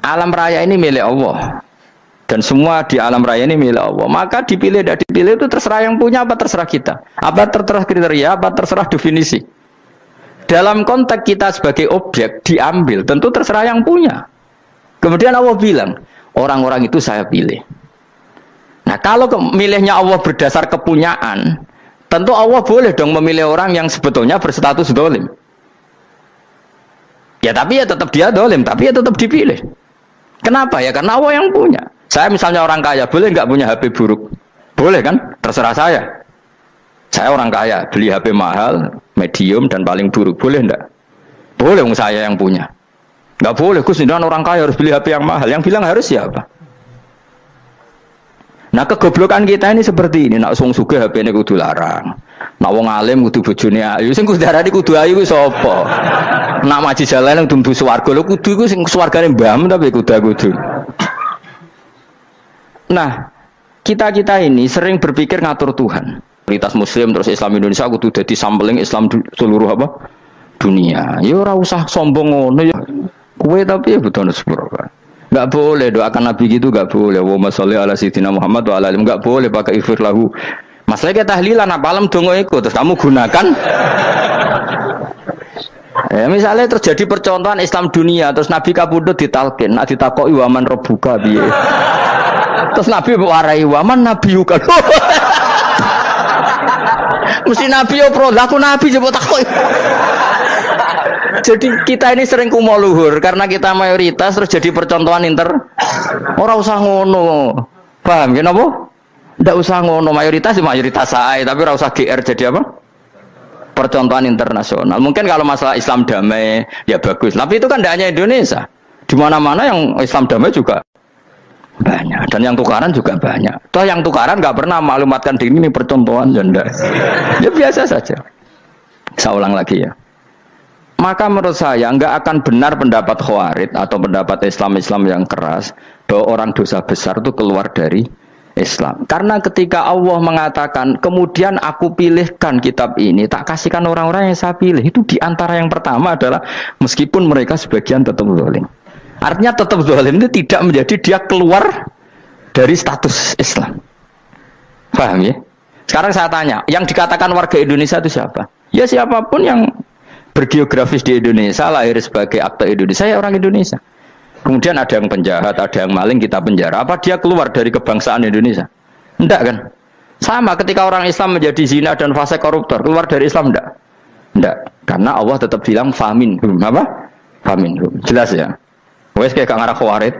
Alam raya ini milik Allah. Dan semua di alam raya ini milik Allah. Maka dipilih dan dipilih itu terserah yang punya apa terserah kita. Apa terserah kriteria, apa terserah definisi. Dalam konteks kita sebagai objek diambil, tentu terserah yang punya. Kemudian Allah bilang, orang-orang itu saya pilih. Nah kalau milihnya Allah berdasar kepunyaan, tentu Allah boleh dong memilih orang yang sebetulnya berstatus dolim. Ya tapi ya tetap dia dolim, tapi ya tetap dipilih. Kenapa ya? Karena Allah yang punya. Saya misalnya orang kaya, boleh nggak punya HP buruk? Boleh kan? Terserah saya. Saya orang kaya, beli HP mahal, medium dan paling buruk. Boleh enggak? Boleh, saya yang punya. Nggak boleh, Gus, orang kaya harus beli HP yang mahal. Yang bilang harus siapa? Nah kegoblokan kita ini seperti ini. Nak wong sugih HP ini kudu larang. Nak wong alim kudu bojone ayu. Sing kudu darani kudu ayu ku sapa? Nak maji jalan kudu mlebu swarga. Lho kudu iku sing swargane mbahmu tapi kudu. Nah, kita ini sering berpikir ngatur Tuhan. Komunitas Muslim terus Islam Indonesia kudu dadi sampling Islam seluruh apa? Dunia. Ya ora usah sombong ngono ya. Kowe tapi ya betul sepuro. Enggak boleh doakan Nabi gitu, enggak boleh. Wa sholli ala sayyidina Muhammad wa ala alihi, enggak boleh pakai ighfir lahu. Masalahnya tahlilan apa alam donga iku terus kamu gunakan. Misalnya terjadi percontohan Islam dunia terus Nabi kapundhut ditalkin, nek ditakoki waman rabbuka piye. Terus Nabi warai waman nabiyuka. Mesti Nabi yo pro, lah aku Nabi coba takoki. Jadi kita ini sering kumo luhur karena kita mayoritas terus jadi percontohan Ora usah ngono. Paham ya napa? Ndak usah ngono, mayoritas saya, tapi ora usah GR jadi apa? Percontohan internasional. Mungkin kalau masalah Islam damai ya bagus. Tapi itu kan tidak hanya Indonesia. Di mana-mana yang Islam damai juga banyak dan yang tukaran juga banyak. Toh yang tukaran nggak pernah maklumatkan diri ini percontohan janda. Ya biasa saja. Saya ulang lagi ya. Maka menurut saya nggak akan benar pendapat Khawarij atau pendapat Islam yang keras bahwa orang dosa besar itu keluar dari Islam. Karena ketika Allah mengatakan kemudian aku pilihkan kitab ini tak kasihkan orang-orang yang saya pilih, itu diantara yang pertama adalah meskipun mereka sebagian tetap zalim. Artinya tetap zalim itu tidak menjadi dia keluar dari status Islam. Paham ya? Sekarang saya tanya, yang dikatakan warga Indonesia itu siapa? Ya siapapun yang bergeografis di Indonesia, lahir sebagai akte Indonesia, ya orang Indonesia. Kemudian ada yang penjahat, ada yang maling, kita penjara. Apa dia keluar dari kebangsaan Indonesia? Enggak kan? Sama ketika orang Islam menjadi zina dan fase koruptor, keluar dari Islam enggak? Enggak. Karena Allah tetap bilang faminhum. Apa? Faminhum. Jelas ya? Wes kayak ngarah Khawarij.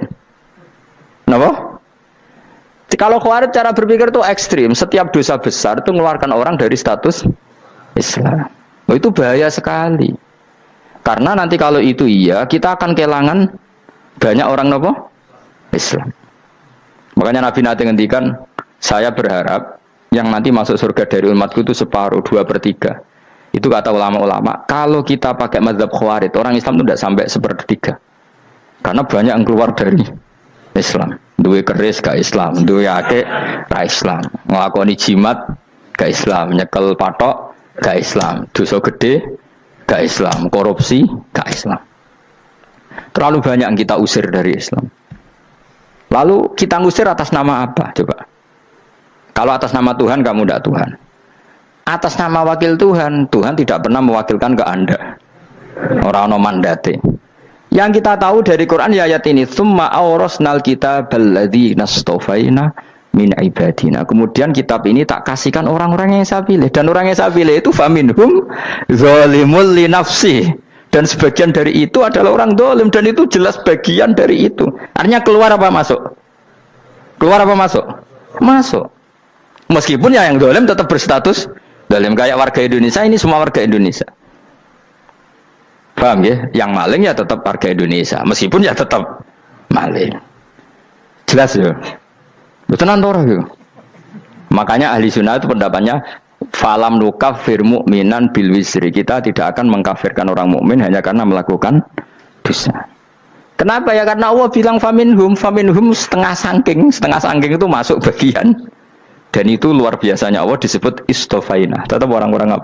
Kenapa? Kalau Khawarij cara berpikir itu ekstrim. Setiap dosa besar itu mengeluarkan orang dari status Islam. Oh, itu bahaya sekali. Karena nanti kalau itu iya, kita akan kehilangan banyak orang nopo Islam. Makanya Nabi nanti ngendikan, saya berharap yang nanti masuk surga dari umatku itu separuh, 2/3. Itu kata ulama-ulama. Kalau kita pakai mazhab Khawarij, orang Islam itu tidak sampai 1/3. Karena banyak yang keluar dari Islam. Duwe keris gak Islam, duwe akeh gak Islam, nglakoni jimat gak Islam, nyekel patok gak Islam, dosa gede gak Islam, korupsi gak Islam. Terlalu banyak yang kita usir dari Islam. Lalu kita ngusir atas nama apa? Coba. Kalau atas nama Tuhan kamu tidak Tuhan. Atas nama wakil Tuhan, Tuhan tidak pernah mewakilkan ke Anda. Orang-orang mandate. Yang kita tahu dari Quran ya ayat ini, tsumma awrasnal kitabal ladzina astafaina min ibadina. Kemudian kitab ini tak kasihkan orang-orang yang saya pilih, dan orang yang saya pilih itu faminhum zalimul li nafsi, dan sebagian dari itu adalah orang zalim, dan itu jelas bagian dari itu. Artinya keluar apa masuk? Keluar apa masuk? Masuk. Meskipun ya yang zalim tetap berstatus zalim, kayak warga Indonesia, ini semua warga Indonesia. Paham ya? Yang maling ya tetap warga Indonesia, meskipun ya tetap maling. Jelas ya? Betul ya? Makanya ahli sunnah itu pendapatnya falam nukafir mu'minan bil wisri. Kita tidak akan mengkafirkan orang mukmin hanya karena melakukan dosa. Kenapa ya? Karena Allah bilang faminhum setengah sangking itu masuk bagian. Dan itu luar biasanya Allah disebut istofaina, tetap orang-orang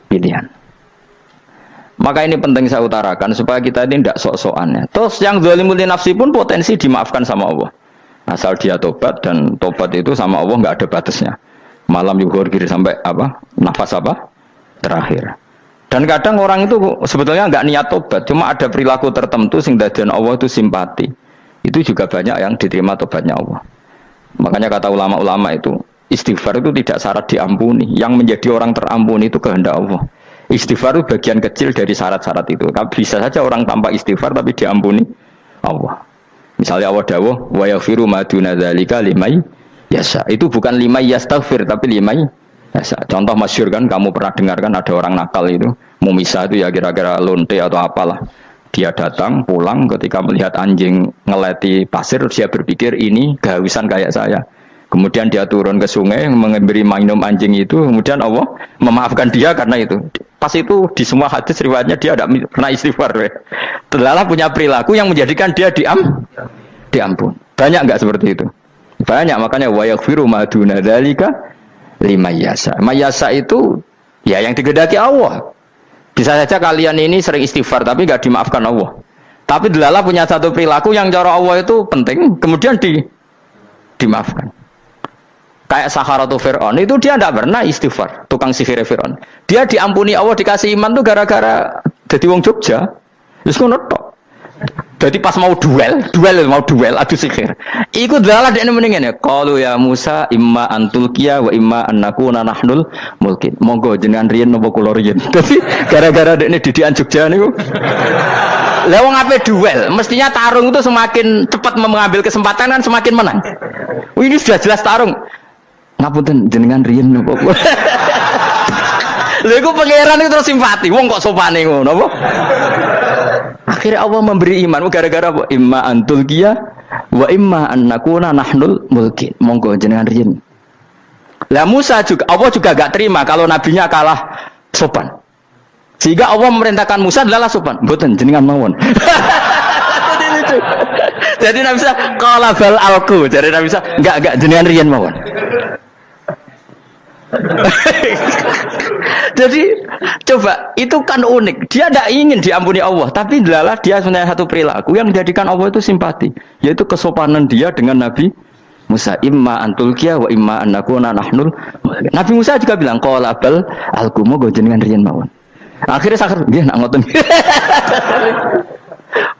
pilihan. Maka ini penting saya utarakan supaya kita ini tidak sok-sokan ya. Terus yang zalimul nafsi pun potensi dimaafkan sama Allah. Asal dia tobat, dan tobat itu sama Allah nggak ada batasnya. Malam yuhur kiri sampai apa? Nafas apa? Terakhir. Dan kadang orang itu sebetulnya nggak niat tobat, cuma ada perilaku tertentu sehingga dadian Allah itu simpati. Itu juga banyak yang diterima tobatnya Allah. Makanya kata ulama-ulama itu, istighfar itu tidak syarat diampuni. Yang menjadi orang terampuni itu kehendak Allah. Istighfar itu bagian kecil dari syarat-syarat itu. Bisa saja orang tanpa istighfar tapi diampuni Allah. Misalnya Allah dawuh, wa yaghfiru ma duna dzalika liman yasha. Itu bukan liman yastaghfir tapi liman yasha. Contoh masyhur kan, kamu pernah dengarkan ada orang nakal itu, mumisah itu ya kira-kira lonte atau apalah. Dia datang pulang ketika melihat anjing ngeleti pasir, dia berpikir ini kehausan kayak saya. Kemudian dia turun ke sungai memberi minum anjing itu, kemudian Allah memaafkan dia karena itu. Pas itu di semua hadis riwayatnya dia tidak pernah istighfar. Terlalu punya perilaku yang menjadikan dia diampun. Banyak enggak seperti itu? Banyak, makanya wa yaghfiru ma duna dzalika liman yasha. Mayasa itu ya yang digedaki Allah. Bisa saja kalian ini sering istighfar tapi enggak dimaafkan Allah. Tapi delala punya satu perilaku yang cara Allah itu penting, kemudian dimaafkan. Kayak Saharatu Fir'aun itu dia tidak pernah istighfar, tukang sihir Fir'aun. Dia diampuni Allah, dikasih iman tuh gara-gara jadi wong Jogja. Terus ngono tok. Jadi pas mau duel adu sihir. Iku dalah dekne mendingan ya. Qalu ya Musa imma antulqiya wa imma annakuna nahnul mulkin. Monggo jenengan riyen napa kula riyen. Dadi gara-gara dekne didikan Jogja niku. Lah wong ape duel, mestinya tarung itu semakin cepat mengambil kesempatan kan semakin menang. Ini sudah jelas tarung. Ngapunten jenengan riyen napa. Lha iku pangeran itu terus simpati. Wong kok sopane ngono apa? Akhirnya Allah memberi iman gara-gara apa? Imma antulqiya wa imma annakuna nahnul mulkin. Monggo jenengan riyen. Lah Musa juga Allah juga enggak terima kalau nabinya kalah sopan. Sehingga Allah memerintahkan Musa adalah sopan. Mboten jenengan mawon. Jadi Nabi Musa qala bal alqu. Jadi Nabi Musa enggak jenengan riyen mawon. Jadi coba itu kan unik. Dia tidak ingin diampuni Allah, tapi adalah dia sebenarnya satu perilaku yang menjadikan Allah itu simpati, yaitu kesopanan dia dengan Nabi Musa. Imma antulqiya wa imma annakuna nahnul. Nabi Musa juga bilang qala bal alqu moga jenengan riyen mawon. Akhirnya sakar dia nak ngoten.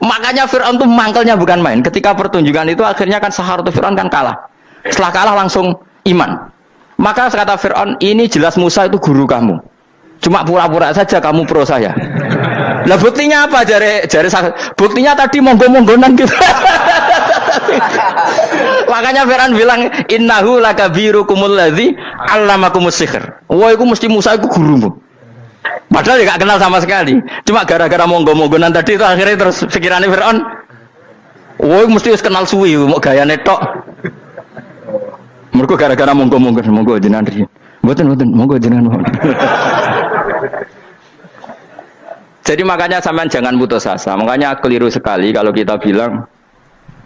Makanya Fir'aun itu mangkelnya bukan main. Ketika pertunjukan itu akhirnya kan Saharatu Fir'aun kan kalah. Setelah kalah langsung iman. Maka kata Fir'aun, ini jelas Musa itu guru kamu. Cuma pura-pura saja kamu pro saya. Lah buktinya apa? Jare buktinya tadi monggo-monggonan gitu. Makanya Fir'aun bilang innahu lakabirukumul ladzi 'allamakumus sihr. Wah, itu mesti Musa itu gurumu. Padahal dia gak kenal sama sekali. Cuma gara-gara monggo-monggonan tadi itu akhirnya terus pikirannya Fir'aun. Wah, mesti wis kenal suwi, mau gayane tok. Mereka gara-gara monggo jenengan riyen. Mboten monggo jenengan mohon. Jadi makanya sampean jangan putus asa. Makanya keliru sekali kalau kita bilang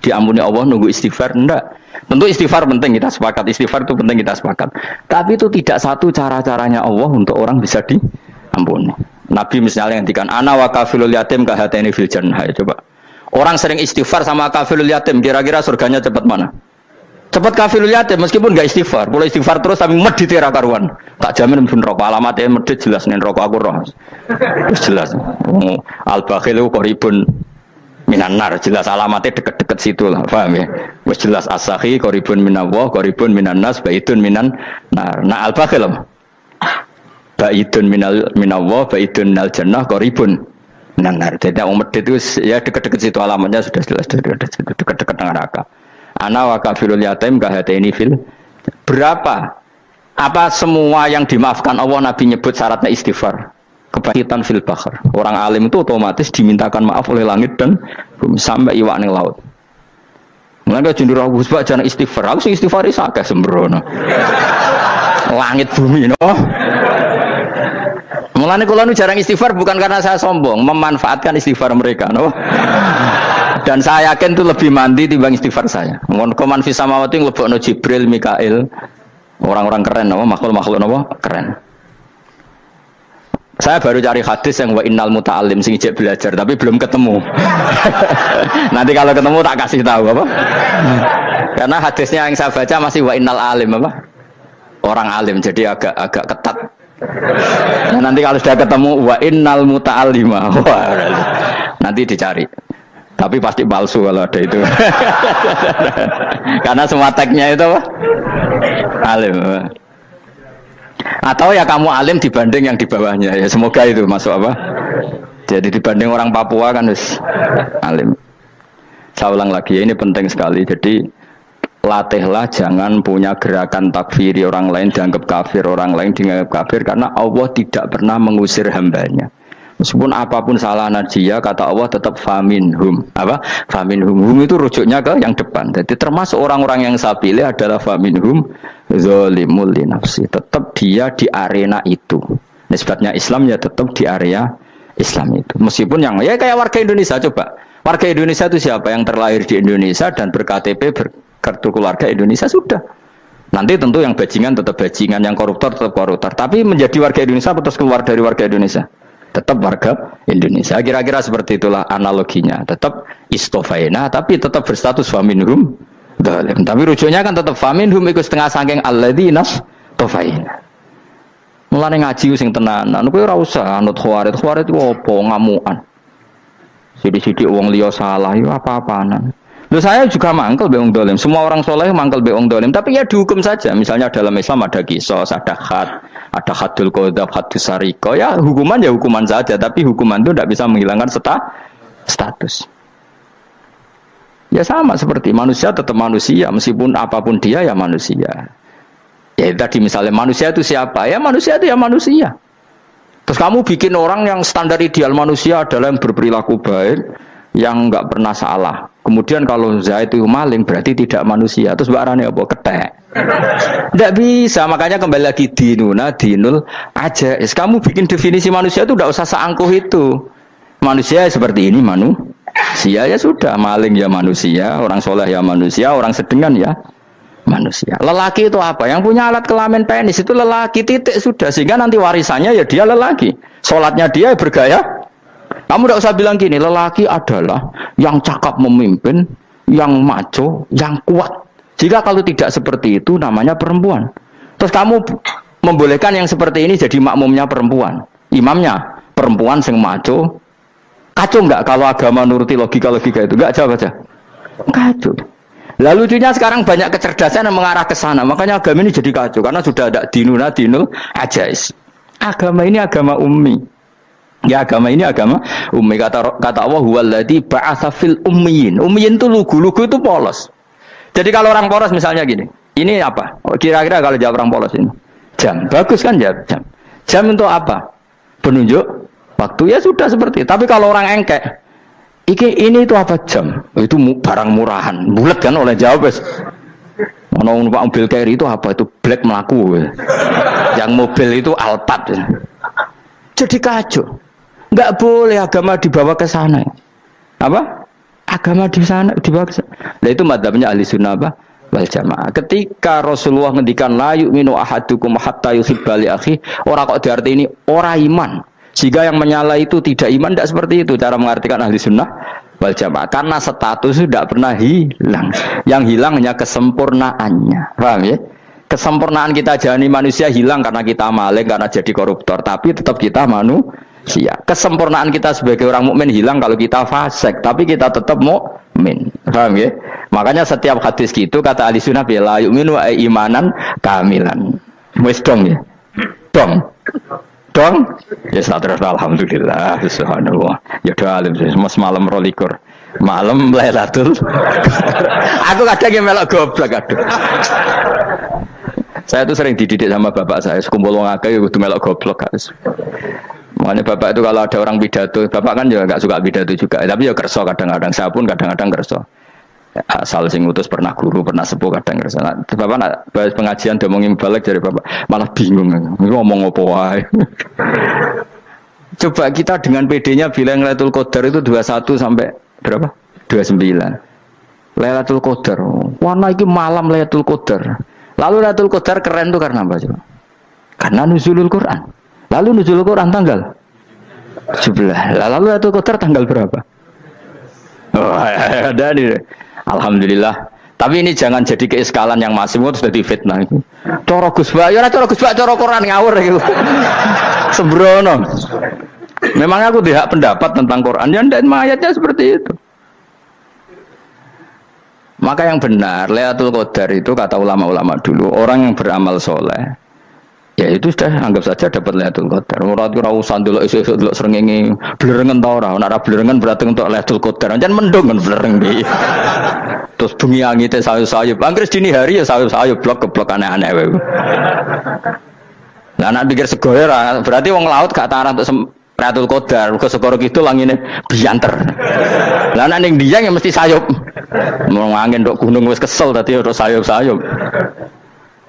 diampuni Allah nunggu istighfar. Enggak. Tentu istighfar penting, kita sepakat. Istighfar itu penting, kita sepakat. Tapi itu tidak satu cara-caranya Allah untuk orang bisa diampuni. Nabi misalnya ngendikan ana wa kafilul yatim kahateni fil jannah. Coba. Orang sering istighfar sama kafilul yatim, kira-kira surganya cepat mana? Cepat kafirul yatim meskipun enggak istighfar. Kalau istighfar terus tapi medit ra karuan. Tak jamin pun rokok alamatnya medit jelas nen rokok aku roh. Jelas. Al-bakhil qaribun minan nar, jelas alamatnya deket-deket situ lah, paham ya? Wis jelas as-sakhi qaribun minallah, qaribun minan nas, baitun minan nar. Nah al-bakhil baitun minallah, baitun minal jannah, qaribun minan nar. Jadi medit itu ya deket-deket situ alamatnya sudah jelas deket-deket neraka. Ana wa kafirul yatim kahateni fil. Berapa? Apa semua yang dimaafkan Allah Nabi nyebut syaratnya istighfar. Kebaikan fil bahr. Orang alim itu otomatis dimintakan maaf oleh langit dan bumi sampai iwak ning laut. Mulane jendur Abu Bakar jangan istighfar. Aku sing istighfar is akeh sembrono. Langit bumi no. Mulane kula nu jarang istighfar bukan karena saya sombong, memanfaatkan istighfar mereka no. Dan saya yakin itu lebih mandi timbang istighfar saya. Mohon koman fi samawati nglebokno Jibril, Mikail. Orang-orang keren no, makhluk-makhluk no, keren. Saya baru cari hadis yang wa innal muta'allim sing ijek belajar tapi belum ketemu. Nanti kalau ketemu tak kasih tahu apa? Karena hadisnya yang saya baca masih wa innal alim apa? Orang alim jadi agak ketat. Nah, nanti kalau sudah ketemu wa innal muta'allima. Wah, nanti dicari. Tapi pasti palsu kalau ada itu. Karena semua tagnya itu apa? Alim. Atau ya kamu alim dibanding yang di bawahnya ya, semoga itu masuk apa? Jadi dibanding orang Papua kan harus alim. Saya ulang lagi ya, ini penting sekali. Jadi latihlah jangan punya gerakan takfiri orang lain dianggap kafir, orang lain dianggap kafir, karena Allah tidak pernah mengusir hambanya. Meskipun apapun salah dia, kata Allah tetap faminhum. Apa? Faminhum. Hum itu rujuknya ke yang depan. Jadi termasuk orang-orang yang saya pilih adalah faminhum zalimul li nafsi. Tetap dia di arena itu. Nisbatnya Islam ya tetap di area Islam itu. Meskipun yang ya kayak warga Indonesia coba. Warga Indonesia itu siapa? Yang terlahir di Indonesia dan berKTP berkartu keluarga Indonesia sudah. Nanti tentu yang bajingan tetap bajingan, yang koruptor tetap koruptor. Tapi menjadi warga Indonesia terus keluar dari warga Indonesia. Tetap warga Indonesia. Kira-kira seperti itulah analoginya. Tetap istofaina, tapi tetap berstatus faminhum dhalim. Tapi rujuknya kan tetap faminhum ikut setengah saking alladzinas tofaina. Mulane ngaji sing tenanan, kowe ora usah anut khawarit. Khawarit ku opo ngamukan. Sidik-sidik wong liya salah yo apa-apanan. Loh saya juga mangkel be wong dhalim. Semua orang soleh mangkel be wong dhalim, tapi ya dihukum saja. Misalnya dalam Islam ada qisas, ada ada hadul qadzaf, hadus sariko. Ya hukuman ya hukuman saja, tapi hukuman itu tidak bisa menghilangkan status. Ya sama seperti manusia tetap manusia, meskipun apapun dia ya manusia. Ya tadi misalnya manusia itu siapa? Ya manusia itu ya manusia. Terus kamu bikin orang yang standar ideal manusia adalah yang berperilaku baik, yang nggak pernah salah. Kemudian kalau Zaid itu maling berarti tidak manusia. Terus barangnya apa? Ketek. Tidak bisa. Makanya kembali lagi dinul aja. Kamu bikin definisi manusia itu tidak usah seangkuh itu. Manusia seperti ini manusia ya sudah. Maling ya manusia, orang soleh ya manusia, orang sedengan ya manusia. Lelaki itu apa? Yang punya alat kelamin penis itu lelaki, titik sudah. Sehingga nanti warisannya ya dia lelaki. Sholatnya dia bergaya. Kamu tidak usah bilang gini, lelaki adalah yang cakap memimpin, yang maco, yang kuat. Jika kalau tidak seperti itu namanya perempuan. Terus kamu membolehkan yang seperti ini jadi makmumnya perempuan. Imamnya perempuan sing maco. Kacau enggak kalau agama nuruti logika-logika itu? Enggak jawab aja. Kacau. Lalu lucunya sekarang banyak kecerdasan yang mengarah ke sana. Makanya agama ini jadi kacau. Karena sudah ada dinul ajais. Agama ini agama ummi. Ya agama ini agama ummi. Kata Allah huwallazi ba'atsa fil ummiyin. Ummiyin itu lugu itu polos. Jadi kalau orang polos misalnya gini, ini apa? Kira-kira kalau jawab orang polos ini, jam. Bagus kan jawab jam. Jam untuk apa? Penunjuk waktu ya sudah seperti itu. Tapi kalau orang engkek, ini itu apa jam? Itu barang murahan. Bulat kan oleh jawab. Mau numpak mobil carry itu apa? Itu black melaku. Yang mobil itu Alphard. Jadi kacau. Enggak boleh agama dibawa ke sana. Apa? Agama di sana dibawa ke sana. Nah itu madzhabnya ahli sunnah apa? Wal jamaah. Ketika Rasulullah ngendikan la yu'minu ahadukum hatta yuhibba li akhi, ora kok diarti ini ora iman. Sehingga yang menyala itu tidak iman, tidak seperti itu cara mengartikan ahli sunnah wal jamaah. Karena status itu tidak pernah hilang. Yang hilang hanya kesempurnaannya. Paham ya? Kesempurnaan kita jadi manusia hilang karena kita maling, karena jadi koruptor. Tapi tetap kita manusia. Kesempurnaan kita sebagai orang mukmin hilang kalau kita fasik. Tapi kita tetap mukmin. Paham ya? Makanya setiap hadis gitu kata ahli sunnah la yu'minu imanan kamilan. Wis dong ya? Dong. Ya terus alhamdulillah. Subhanallah. Ya doa alim mas malam rolikur. Malam Lailatul. Aku kadang yang melok goblok aduh. Saya tuh sering dididik sama bapak saya, sekumpul wong akeh kudu melok goblok guys. Makanya bapak itu kalau ada orang pidato, bapak kan juga nggak suka pidato juga, tapi ya kerso kadang-kadang, saya pun kadang-kadang kerso. Asal sing utus pernah guru, pernah sepuh kadang kerso. Nah, bapak nak bahas pengajian ngomongin balik dari bapak, malah bingung, ngomong apa wae. Coba kita dengan PD-nya bilang Lailatul Qadar itu 21 sampai berapa? 29. Lailatul Qadar. Warna iki malam Lailatul Qadar. Lalu Lailatul Qadar keren tuh karena apa coba? Karena nuzulul Quran. Lalu nuzul Quran tanggal 17. Lalu Lailatul Qadar tanggal berapa? Oh, ada nih. Alhamdulillah. Tapi ini jangan jadi keiskalan yang masih itu sudah difitnah itu. Coro Gus Bak, ya coro Gus Bak, coro Quran ngawur gitu. Sembrono. Memang aku tidak pendapat tentang Quran, ya dan ayatnya seperti itu. Maka yang benar, Lailatul Qadar itu kata ulama-ulama dulu, orang yang beramal soleh, ya itu sudah anggap saja dapat Lailatul Qadar. Ora usah ndelok esuk-esuk ndelok srengenge blerengen ta ora. Nek blerengen berarti untuk Lailatul Qadar. Jan mendung kan blereng iki. Terus bengi angite sayup-sayup. Anggere dini hari ya sayup-sayup blok-blok aneh-aneh wae. Lah nek pikir sego ora, berarti wong laut gak tarah untuk Lailatul Qadar. Mergo segoro kidul langine bianter. Lah nek ning Dieng ya mesti sayup. Mau angin ndok gunung wis kesel tadi terus sayup-sayup.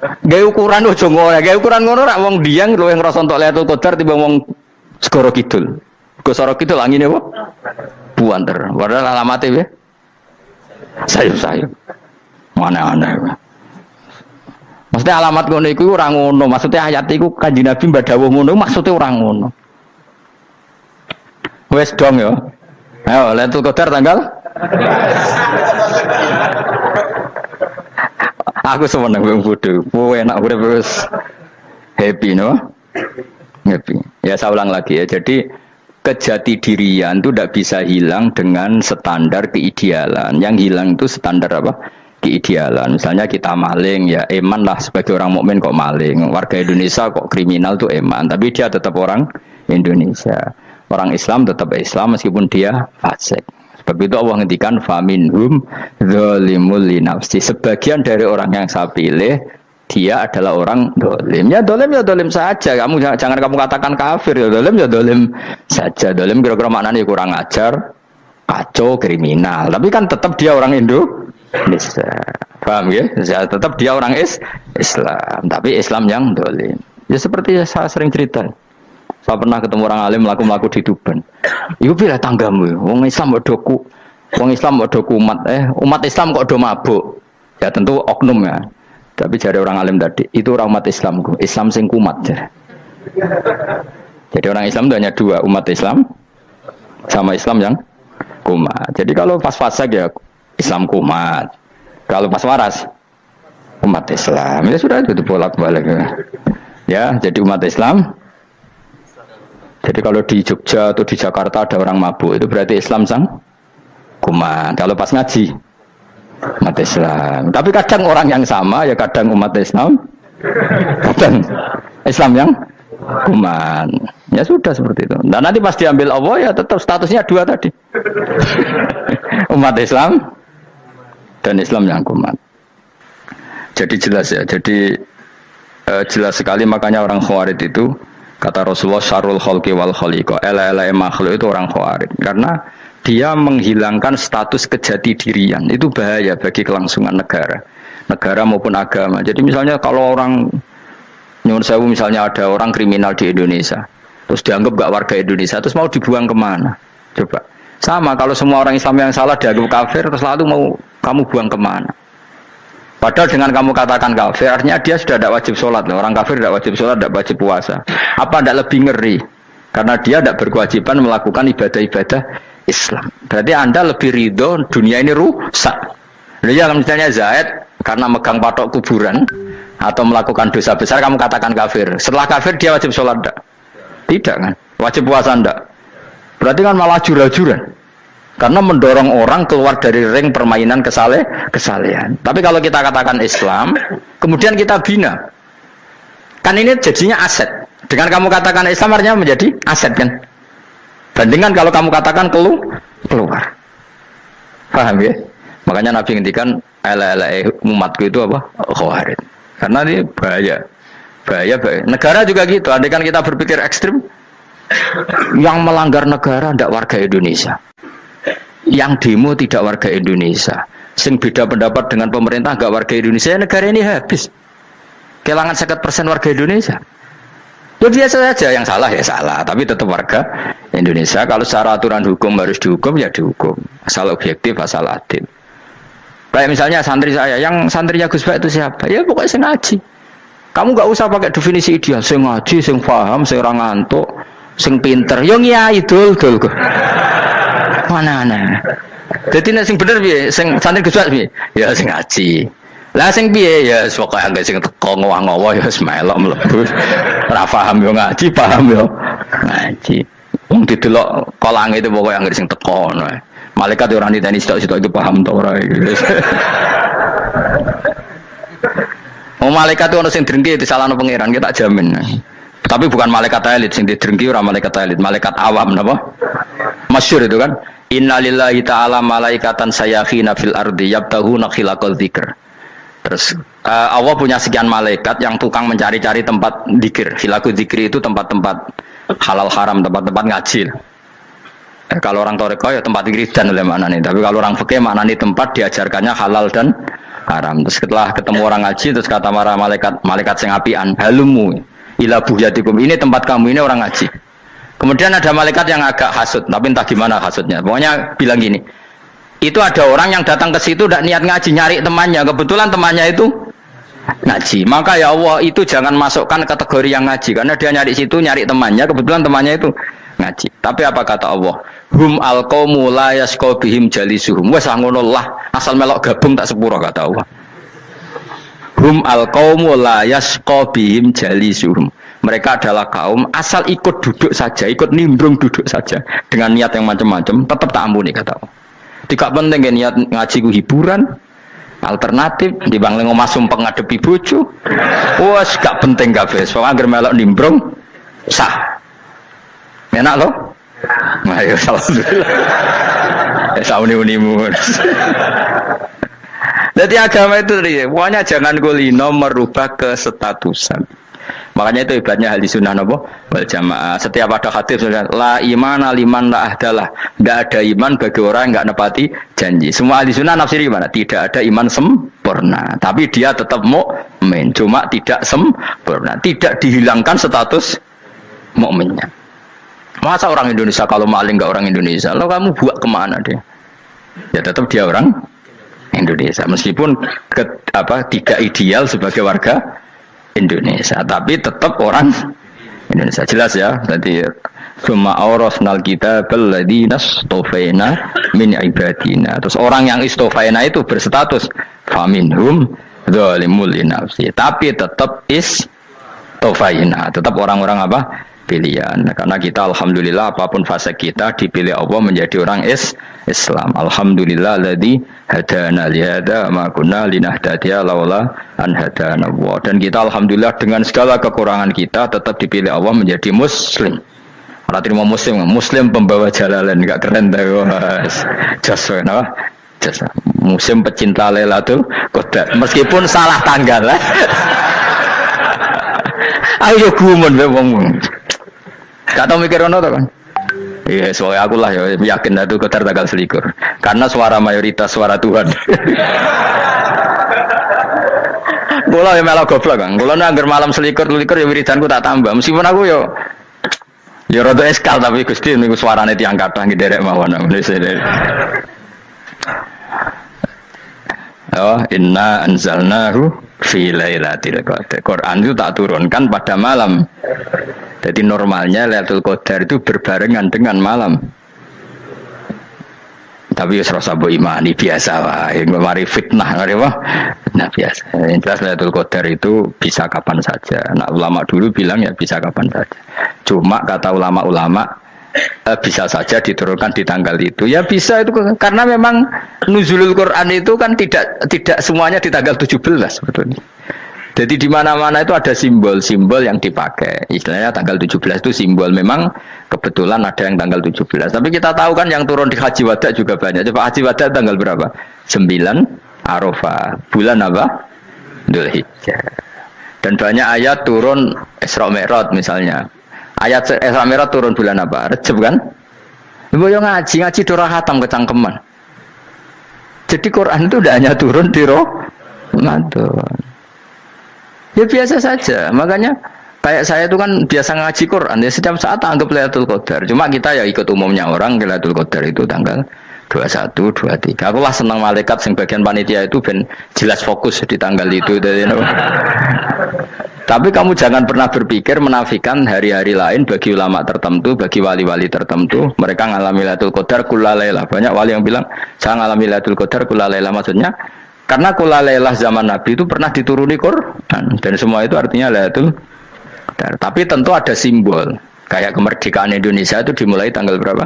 Gawe ukuran ojo ngono, gawe ukuran ngono rak wong Dieng luwih ngrasa entuk Lailatul Qadar timbang wong Segoro Kidul. Segoro Kidul angine apa? Buanter. Padahal alamate piye? Sayup-sayup. Mana-mana. Maksudnya alamat ngono iku ora ngono, maksudnya ayat iku Kanjeng Nabi mbak dawuh ngono, maksudnya ora ngono. Wes dong ya. Ayo Lailatul Qadar tanggal aku seneng wong bodho. Kowe enak urip terus happy no? Happy. Ya saya ulang lagi ya. Jadi kejati dirian itu tidak bisa hilang dengan standar keidealan. Yang hilang itu standar apa? Keidealan. Misalnya kita maling ya eman lah sebagai orang mukmin kok maling. Warga Indonesia kok kriminal tuh eman, tapi dia tetap orang Indonesia. Orang Islam tetap Islam meskipun dia fasik. Sebab itu Allah ngendikan faminhum zalimul linafsi. Sebagian dari orang yang saya pilih dia adalah orang dolim. Ya dolim saja. Jangan kamu katakan kafir ya dolim saja. Dolim kira-kira maknanya kurang ajar, kacau, kriminal. Tapi kan tetap dia orang Indonesia. Paham ya? Tetap dia orang Islam. Tapi Islam yang dolim. Ya seperti saya sering cerita. Saya pernah ketemu orang alim melaku di Tuban. Iku pilih tanggamu. Wong Islam kok doku. Wong Islam kok doku umat Islam kok do mabuk. Ya tentu oknum ya. Tapi jari orang alim tadi, itu orang umat Islamku. Islam sing kumat. Jadi orang Islam itu hanya dua, umat Islam sama Islam yang kumat. Jadi kalau pas fasik ya Islam kumat. Kalau pas waras umat Islam. Ya sudah itu bolak-balik. Ya, jadi umat Islam. Jadi kalau di Jogja atau di Jakarta ada orang mabuk, itu berarti Islam sang kumat. Kalau pas ngaji, umat Islam. Tapi kadang orang yang sama, ya kadang umat Islam, kadang Islam yang kumat. Ya sudah seperti itu. Dan nanti pas diambil Allah, ya tetap statusnya dua tadi. Umat Islam dan Islam yang kumat. Jadi jelas ya. Jadi jelas sekali makanya orang Khawarij itu kata Rasulullah syarrul khalqi wal khaliqa. Ela-ela makhluk itu orang Khawarij. Karena dia menghilangkan status kejati dirian. Itu bahaya bagi kelangsungan negara. Negara maupun agama. Jadi misalnya kalau orang nyuwun sewu misalnya ada orang kriminal di Indonesia. Terus dianggap gak warga Indonesia. Terus mau dibuang kemana? Coba. Sama kalau semua orang Islam yang salah dianggap kafir. Terus lalu mau kamu buang kemana? Padahal dengan kamu katakan kafir, artinya dia sudah tidak wajib sholat. Orang kafir tidak wajib sholat, tidak wajib puasa. Apa tidak lebih ngeri? Karena dia tidak berkewajiban melakukan ibadah-ibadah Islam. Berarti Anda lebih ridho dunia ini rusak. Ya, misalnya Zaid karena megang patok kuburan atau melakukan dosa besar, kamu katakan kafir. Setelah kafir dia wajib sholat tidak? Tidak kan? Wajib puasa tidak? Berarti kan malah jura-juran. Karena mendorong orang keluar dari ring permainan kesalehan. Tapi kalau kita katakan Islam, kemudian kita bina. Kan ini jadinya aset. Dengan kamu katakan Islam artinya menjadi aset kan? Bandingkan kalau kamu katakan keluar. Paham ya? Makanya Nabi ngendikan ala-ala umatku itu apa? Khawarij. Karena ini bahaya. Bahaya. Negara juga gitu. Andai kan kita berpikir ekstrim, yang melanggar negara tidak warga Indonesia. Yang demo tidak warga Indonesia, sing beda pendapat dengan pemerintah gak warga Indonesia, negara ini habis. Kehilangan 50% warga Indonesia. Ya biasa saja, yang salah ya salah, tapi tetap warga Indonesia. Kalau secara aturan hukum harus dihukum ya dihukum, asal objektif, asal adil. Kayak misalnya santri saya, yang santrinya Gus Bak itu siapa? Ya pokoknya sengaja. Kamu nggak usah pakai definisi ideal, sing ngaji, sing paham, sing ora ngantuk, sing pinter. Yo ngiyai dul. Mana. Dadi nek sing bener piye? Sing santri Gus piye? Ya sing ngaji. Lah sing piye ya pokoke anggere sing teko ngowah-ngowah ya melok mlebu. Ora paham yo ngaji, paham yo ngaji. Wong didelok kolange itu pokoke anggere sing teko ngono. Malaikat yo ora niteni sitok-sitok itu paham ta ora. Malaikat itu ono sing drengki disalahno pangeran, kita jamin. Tapi bukan malaikat elit sing didrengki, ora malaikat elit, malaikat awam napa? Masyhur itu kan. Innalillahi ta'ala malaikatan sayakhina fil ardi yabtahuna khilaqal dzikr. Terus Allah punya sekian malaikat yang tukang mencari-cari tempat dzikir. Khilaqul dzikri itu tempat-tempat halal haram, tempat-tempat ngaji. Kalau orang toreko ya tempat wiridan oleh maknanya. Tapi kalau orang fikih maknanya tempat diajarkannya halal dan haram. Terus setelah ketemu orang ngaji, terus kata para malaikat sing apian, halumu ila buhyatikum, ini tempat kamu, ini orang ngaji. Kemudian ada malaikat yang agak hasud, tapi entah gimana hasudnya. Pokoknya bilang gini, itu ada orang yang datang ke situ tidak niat ngaji, nyari temannya, kebetulan temannya itu ngaji. Maka ya Allah, itu jangan masukkan kategori yang ngaji, karena dia nyari situ, nyari temannya, kebetulan temannya itu ngaji. Tapi apa kata Allah? Hum alqaumu la yasqa bihim jalisuhum. Wes ngono lah, asal melok gabung tak sepuro kata Allah. Hum alqaumu la yasqa bihim jalisuhum. Mereka adalah kaum asal ikut duduk saja, ikut nimbrung duduk saja dengan niat yang macam-macam, tetap tak ampuni kata Allah. Tidak penting niat ngaji ku hiburan, alternatif dibanding ngomong sumpah ngadepi bojo. Wes gak penting kabeh. Soale anggere melok nimbrung sah. Enak loh? Nah, ya alhamdulillah. Sauni-unimu. Jadi agama itu pokoknya jangan kulino merubah kestatusan. Makanya itu hebatnya ahli sunnah wal jamaah. Setiap ada hadis la imana liman la ahdalah. Tidak ada iman bagi orang yang enggak nepati janji. Semua ahli sunnah nafsiri gimana? Tidak ada iman sempurna, tapi dia tetap mukmin, cuma tidak sempurna. Tidak dihilangkan status mukminnya. Masa orang Indonesia kalau maling nggak orang Indonesia? Lo kamu buat kemana dia? Ya tetap dia orang Indonesia, meskipun tidak ideal sebagai warga Indonesia, tapi tetap orang Indonesia. Jelas ya. Tadi summa awrasnal kitabal ladzina istofaina min ibadina. Terus orang yang istofaina itu berstatus faminhum zalimul linafsi, tapi tetap istofaina, tetap orang-orang apa? Pilihan. Karena kita alhamdulillah apapun fase kita dipilih Allah menjadi orang Islam. Alhamdulillah alladzi hadana li hadza ma kunna linahtadiya laula an hadana Allah. Dan kita alhamdulillah dengan segala kekurangan kita tetap dipilih Allah menjadi muslim. Ora terima muslim pembawa jalalan, enggak keren ta Mas. Jas napa? Jas. Muslim pecinta Lailatul Qadar. Meskipun salah tanggal. Ayo gumun wae wong. Gak tau mikir ono to kan? Iya, soalnya aku lah ya yakin itu Qadar tanggal 21. Karena suara mayoritas suara Tuhan. Kula ya melok goblok kan. Kula nek anggar malam 21 ya wiridanku tak tambah. Meskipun aku ya rada eskal tapi Gusti niku suarane tiyang kathah nggih derek mawon. Oh, inna anzalnahu fi lailatul qadar. Quran itu tak turunkan pada malam. Jadi normalnya Lailatul Qadar itu berbarengan dengan malam. Tapi ya serasa bu imani biasa lah. Mari fitnah, nah biasa. Yang jelas Lailatul Qadar itu bisa kapan saja. Nah ulama dulu bilang ya bisa kapan saja. Cuma kata ulama-ulama bisa saja diturunkan di tanggal itu. Ya bisa itu karena memang nuzulul Quran itu kan tidak semuanya di tanggal 17 sebetulnya. Jadi di mana-mana itu ada simbol-simbol yang dipakai. Istilahnya tanggal 17 itu simbol, memang kebetulan ada yang tanggal 17. Tapi kita tahu kan yang turun di Haji Wada juga banyak. Coba Haji Wada tanggal berapa? 9 Arafah. Bulan apa? Dzulhijjah. Dan banyak ayat turun Isra Mi'raj misalnya. Ayat Isra Mi'raj turun bulan apa? Rejab kan? Ibu yang ngaji dora hatam kecangkeman. Jadi Quran itu tidak hanya turun di Ramadan. Ya biasa saja, makanya kayak saya itu kan biasa ngaji Quran, ya setiap saat anggap Lailatul Qadar. Cuma kita ya ikut umumnya orang, Lailatul Qadar itu tanggal 21, 23. Aku lah senang malaikat sing bagian panitia itu ben jelas fokus di tanggal itu. Tapi kamu jangan pernah berpikir menafikan hari-hari lain bagi ulama tertentu, bagi wali-wali tertentu. Mereka ngalami Lailatul Qadar kullailah. Banyak wali yang bilang saya ngalami Lailatul Qadar kullailah, maksudnya karena kullailah zaman Nabi itu pernah dituruni Quran dan semua itu artinya Lailatul Qadar. Tapi tentu ada simbol. Kayak kemerdekaan Indonesia itu dimulai tanggal berapa?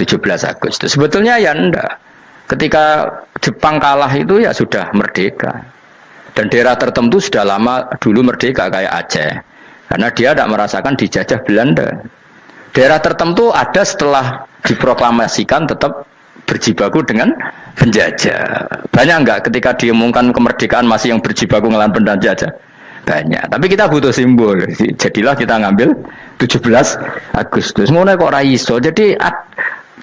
17 Agustus. Sebetulnya ya enggak. Ketika Jepang kalah itu ya sudah merdeka. Dan daerah tertentu sudah lama dulu merdeka kayak Aceh. Karena dia tidak merasakan dijajah Belanda. Daerah tertentu ada setelah diproklamasikan tetap berjibaku dengan penjajah. Banyak enggak ketika diumumkan kemerdekaan masih yang berjibaku ngelawan penjajah? Banyak. Tapi kita butuh simbol. Jadilah kita ngambil 17 Agustus. Ngono kok ora iso. Jadi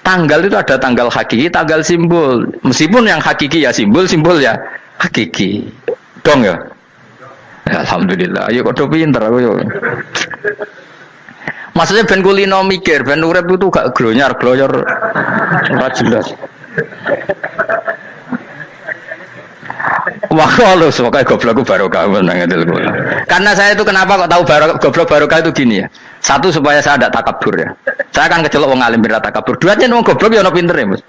tanggal itu ada tanggal hakiki, tanggal simbol. Meskipun yang hakiki ya simbol ya hakiki. Dong ya. Ya alhamdulillah. Ayo kok pinter aku yo. Maksudnya ben kulino mikir, ben urip itu gak glonyar, gloyor ora jelas. Wah, kalau semoga goblok barokah karena saya itu kenapa kok tahu goblok barokah itu gini ya. Satu supaya saya tidak takabur ya. Saya akan kecelok wong alim berat takabur. Dua aja wong goblok ya ono pinter ya, Mas.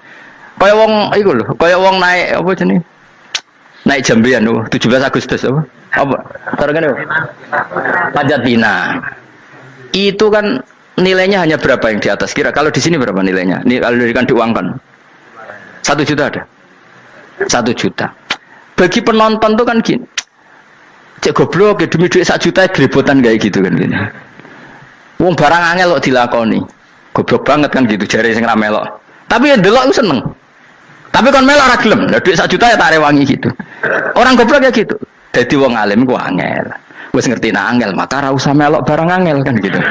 Kaya wong iku lho, kaya wong naik apa jenenge? Naik jambian lho, 17 Agustus apa? Apa? Targane Panjat Pinang. Itu kan nilainya hanya berapa yang di atas kira? Kalau di sini berapa nilainya? Ini kalau diuangkan 1 juta ada. 1 juta. Bagi penonton tuh kan gini, cek goblok ya demi duit 1 juta gelibotan kayak gitu kan gini. Wong barang angel kok dilakoni, goblok banget kan gitu jari sing ra melok. Tapi ya delok aku seneng. Tapi kon melok ra gelem, lah duit 1 juta ya tak rewangi gitu. Orang goblok ya gitu. Dadi wong alim ku angel. Wis ngerti nak angel maka ra usah melok barang angel kan gitu.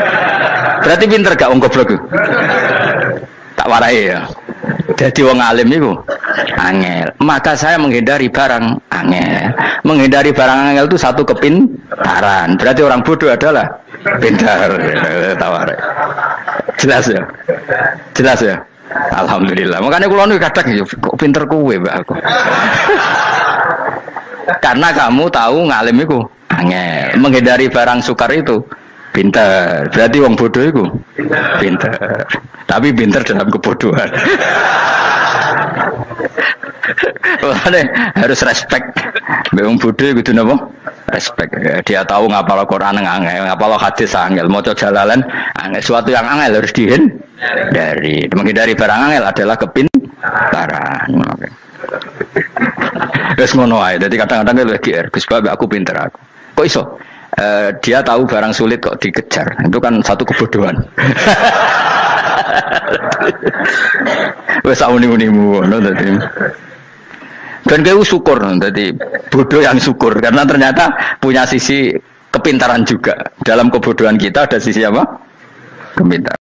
Berarti pinter gak wong goblok ku? Tak warai ya. Jadi wong alim itu angel. Maka saya menghindari barang angel. Menghindari barang angel itu satu kepintaran. Berarti orang bodoh adalah pintar. Tawar. Jelas ya. Jelas ya. Alhamdulillah. Makanya kulo nu kadang kok pinter kowe mbak aku. Karena kamu tahu ngalim itu angel. Menghindari barang sukar itu pintar. Berarti wong bodoh itu pintar. Tapi pintar dalam kebodohan. Harus respect. Wong bodoh itu napa? Respect. Dia tahu ngapal Quran angel, ngapal hadis angel, maca jalalan angel. Suatu yang angel harus dihindari. Menghindari barang angel adalah kepintaran. Wes ngono ae. Dadi kadang-kadang lagi Gus Bab aku pinter aku. Kok iso? Dia tahu barang sulit kok dikejar. Itu kan satu kebodohan. Wes uni-unimu ngono dadi. Dan kau syukur dadi bodoh yang syukur karena ternyata punya sisi kepintaran juga. Dalam kebodohan kita ada sisi apa? Kepintaran.